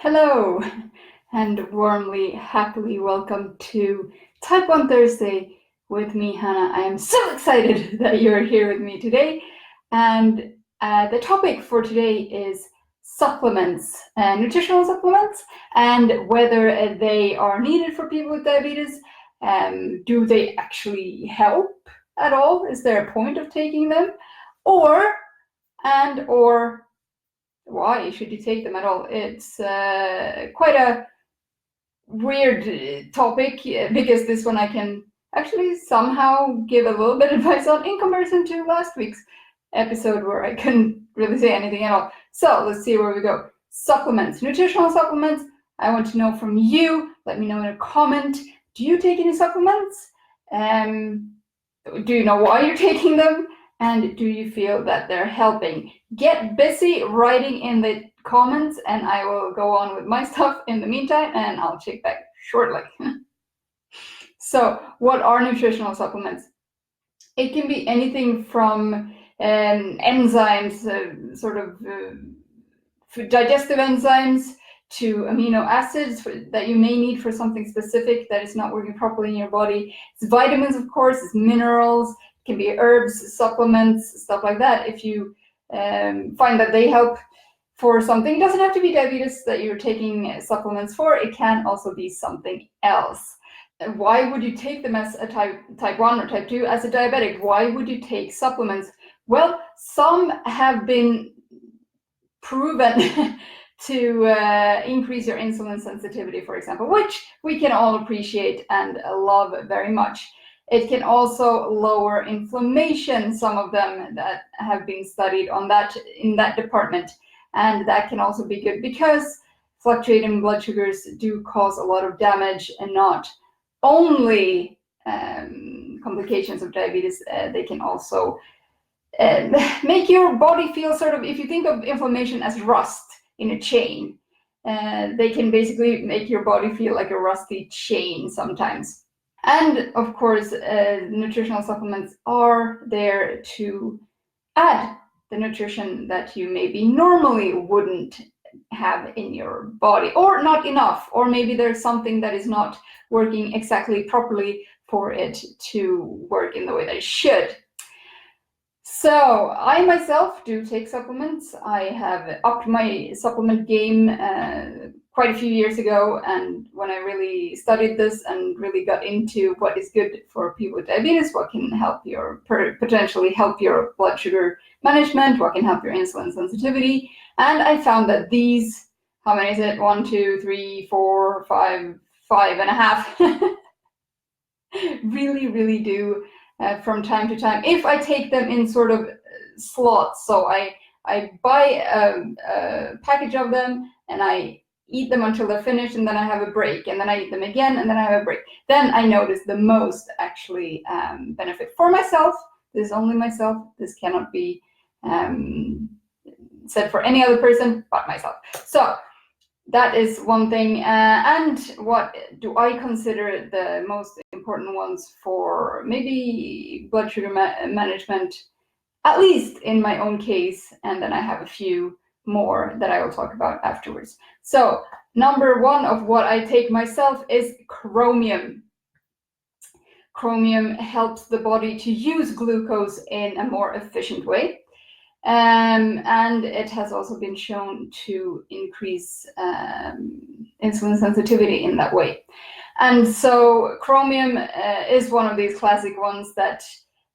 Hello, and warmly, happily welcome to Type 1 Thursday with me, Hanna. I am so excited that you're here with me today. And the topic for today is supplements, nutritional supplements, and whether they are needed for people with diabetes. Do they actually help at all? Is there a point of taking them? Or why should you take them at all? It's quite a weird topic because this one I can actually somehow give a little bit of advice on in comparison to last week's episode where I couldn't really say anything at all. So let's see where we go. Supplements, nutritional supplements. I want to know from you. Let me know in a comment. Do you take any supplements? Do you know why you're taking them? And do you feel that they're helping? Get busy writing in the comments and I will go on with my stuff in the meantime and I'll check back shortly. So what are nutritional supplements? It can be anything from enzymes, digestive enzymes, to amino acids that you may need for something specific that is not working properly in your body. It's vitamins, of course, it's minerals, it can be herbs, supplements, stuff like that. If you find that they help for something, it doesn't have to be diabetes that you're taking supplements for, it can also be something else. Why would you take them as a type 1 or type 2? As a diabetic, why would you take supplements? Well, some have been proven to increase your insulin sensitivity, for example, which we can all appreciate and love very much. It can also lower inflammation, some of them that have been studied on that in that department. And that can also be good because fluctuating blood sugars do cause a lot of damage, and not only complications of diabetes, they can also make your body feel sort of, if you think of inflammation as rust in a chain, they can basically make your body feel like a rusty chain sometimes. And of course, nutritional supplements are there to add the nutrition that you maybe normally wouldn't have in your body, or not enough, or maybe there's something that is not working exactly properly for it to work in the way that it should. So I myself do take supplements. I have upped my supplement game quite a few years ago, and when I really studied this and really got into what is good for people with diabetes, what can help potentially help your blood sugar management, what can help your insulin sensitivity, and I found that these, how many is it? 1, 2, 3, 4, 5, 5.5 really do from time to time, if I take them in sort of slots. So I buy a package of them and I eat them until they're finished, and then I have a break, and then I eat them again, and then I have a break. Then I notice the most actually benefit for myself. This is only myself. This cannot be said for any other person but myself. So that is one thing. And what do I consider the most important ones for maybe blood sugar management, at least in my own case, and then I have a few more that I will talk about afterwards. So number one of what I take myself is chromium. Chromium helps the body to use glucose in a more efficient way. And it has also been shown to increase insulin sensitivity in that way. And so chromium is one of these classic ones that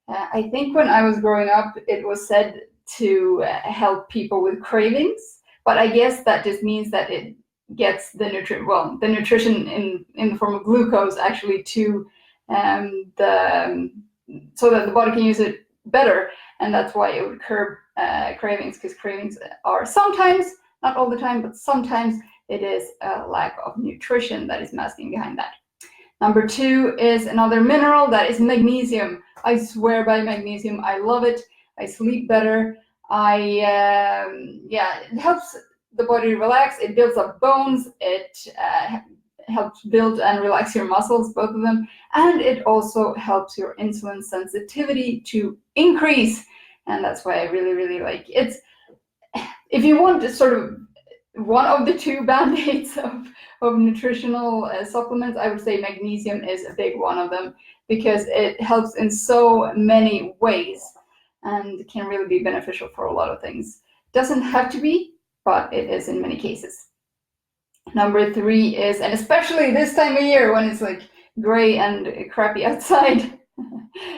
I think when I was growing up, it was said to help people with cravings. But I guess that just means that it gets the nutrition in the form of glucose actually to so that the body can use it better. And that's why it would curb cravings, because cravings are sometimes, not all the time, but sometimes it is a lack of nutrition that is masking behind that. Number 2 is another mineral, that is magnesium. I swear by magnesium. I love it. I sleep better. It helps the body relax. It builds up bones. It helps build and relax your muscles, both of them. And it also helps your insulin sensitivity to increase. And that's why I really, really like it. If you want to sort of one of the two band-aids of nutritional supplements, I would say magnesium is a big one of them, because it helps in so many ways and can really be beneficial for a lot of things. Doesn't have to be, but it is in many cases. Number 3 is, and especially this time of year when it's like gray and crappy outside,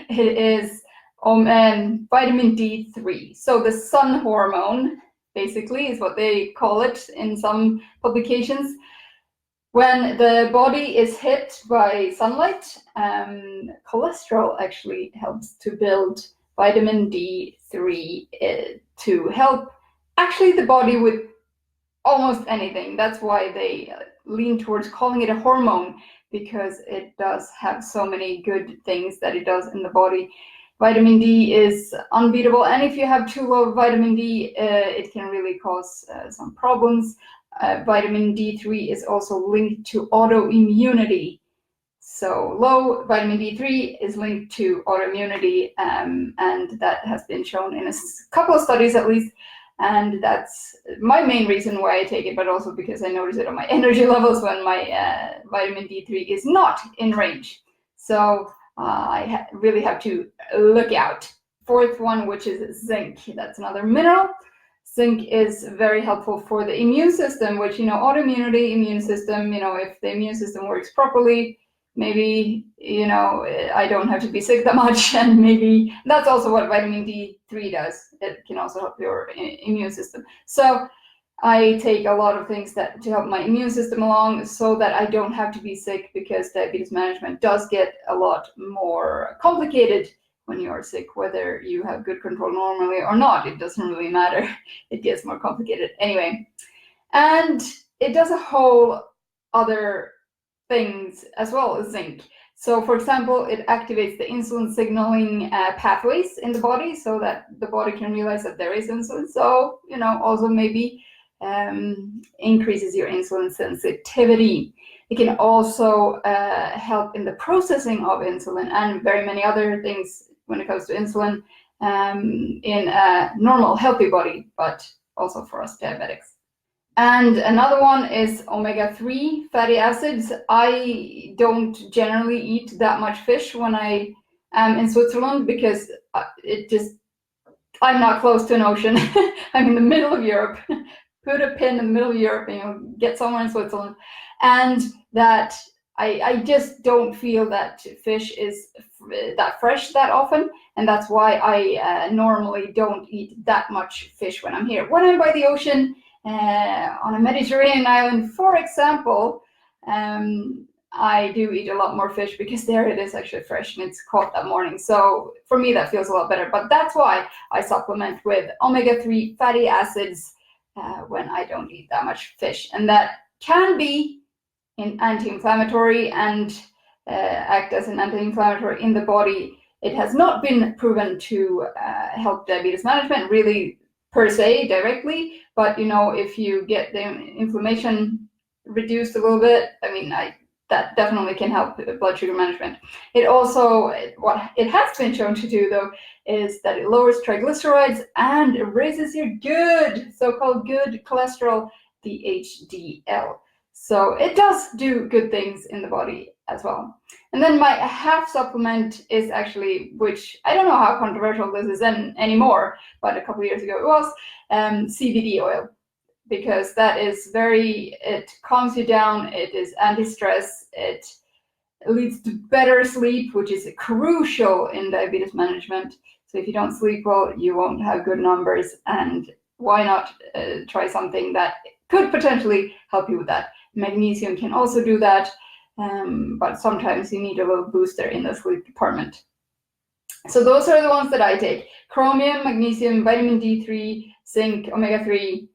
it is vitamin D3. So the sun hormone, basically, is what they call it in some publications. When the body is hit by sunlight, cholesterol actually helps to build vitamin D3 to help actually the body with almost anything. That's why they lean towards calling it a hormone, because it does have so many good things that it does in the body. Vitamin D is unbeatable, and if you have too low vitamin D, it can really cause some problems. Vitamin D3 is also linked to autoimmunity. So low vitamin D3 is linked to autoimmunity, and that has been shown in a couple of studies at least. And that's my main reason why I take it, but also because I notice it on my energy levels when my vitamin D3 is not in range. So I really have to look out. 4th one, which is zinc. That's another mineral. Zinc is very helpful for the immune system, which, autoimmunity, immune system, if the immune system works properly, maybe, I don't have to be sick that much. And maybe that's also what vitamin D3 does. It can also help your immune system. So I take a lot of things to help my immune system along so that I don't have to be sick, because diabetes management does get a lot more complicated when you are sick, whether you have good control normally or not. It doesn't really matter. It gets more complicated anyway. And it does a whole other things as well as zinc. So for example, it activates the insulin signaling pathways in the body so that the body can realize that there is insulin. So, also maybe increases your insulin sensitivity. It can also help in the processing of insulin and very many other things when it comes to insulin in a normal, healthy body, but also for us diabetics. And another one is omega-3 fatty acids. I don't generally eat that much fish when I am in Switzerland, because I'm not close to an ocean. I'm in the middle of Europe. Put a pin in the middle of Europe and get somewhere in Switzerland. And that I just don't feel that fish is that fresh that often, and that's why I normally don't eat that much fish when I'm here. When I'm by the ocean, on a Mediterranean island, for example, I do eat a lot more fish, because there it is actually fresh and it's caught that morning. So for me, that feels a lot better. But that's why I supplement with omega-3 fatty acids when I don't eat that much fish. And that can be anti-inflammatory and act as an anti-inflammatory in the body. It has not been proven to help diabetes management really per se directly, but if you get the inflammation reduced a little bit, that definitely can help blood sugar management. It also, what it has been shown to do though, is that it lowers triglycerides and it raises your so-called good cholesterol, the HDL. So it does do good things in the body as well. And then my half supplement is actually, which I don't know how controversial this is anymore, but a couple of years ago it was, CBD oil, because that is it calms you down, it is anti-stress, it leads to better sleep, which is crucial in diabetes management. So if you don't sleep well, you won't have good numbers, and why not try something that could potentially help you with that. Magnesium can also do that, but sometimes you need a little booster in the sleep department. So those are the ones that I take: chromium, magnesium, vitamin D3, zinc, omega-3,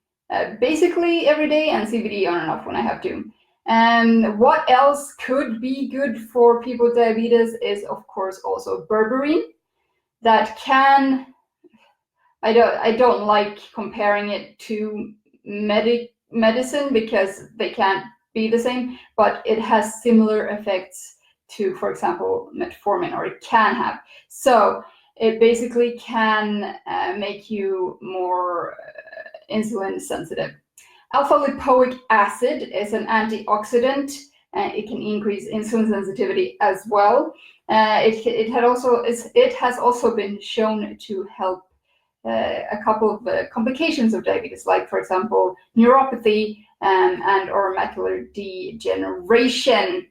basically every day, and CBD on and off when I have to. And what else could be good for people with diabetes is, of course, also berberine. That can, I don't like comparing it to medicine, because they can't be the same, but it has similar effects to, for example, metformin, or it can have. So it basically can make you more insulin sensitive. Alpha lipoic acid is an antioxidant. It can increase insulin sensitivity as well. It has also been shown to help a couple of complications of diabetes, like, for example, neuropathy and or macular degeneration.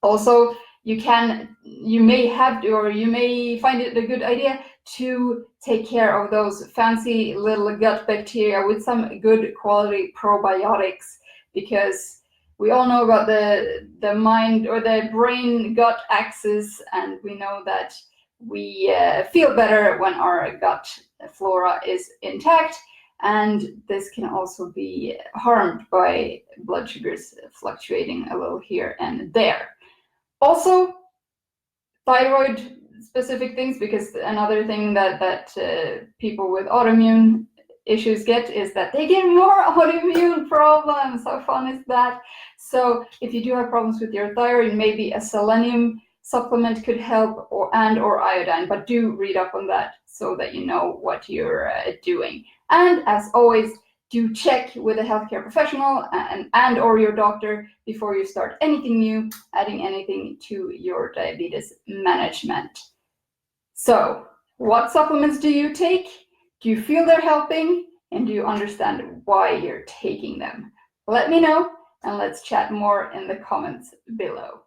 Also, you may have to, or you may find it a good idea to take care of those fancy little gut bacteria with some good quality probiotics, because we all know about the mind or the brain gut axis, and we know that we feel better when our gut flora is intact, and this can also be harmed by blood sugars fluctuating a little here and there. Also, thyroid specific things, because another thing that people with autoimmune issues get is that they get more autoimmune problems. How fun is that? So if you do have problems with your thyroid, maybe a selenium supplement could help, or iodine, but do read up on that so that you know what you're doing. And as always, do check with a healthcare professional and or your doctor before you start anything new, adding anything to your diabetes management. So, what supplements do you take? Do you feel they're helping? And do you understand why you're taking them? Let me know, and let's chat more in the comments below.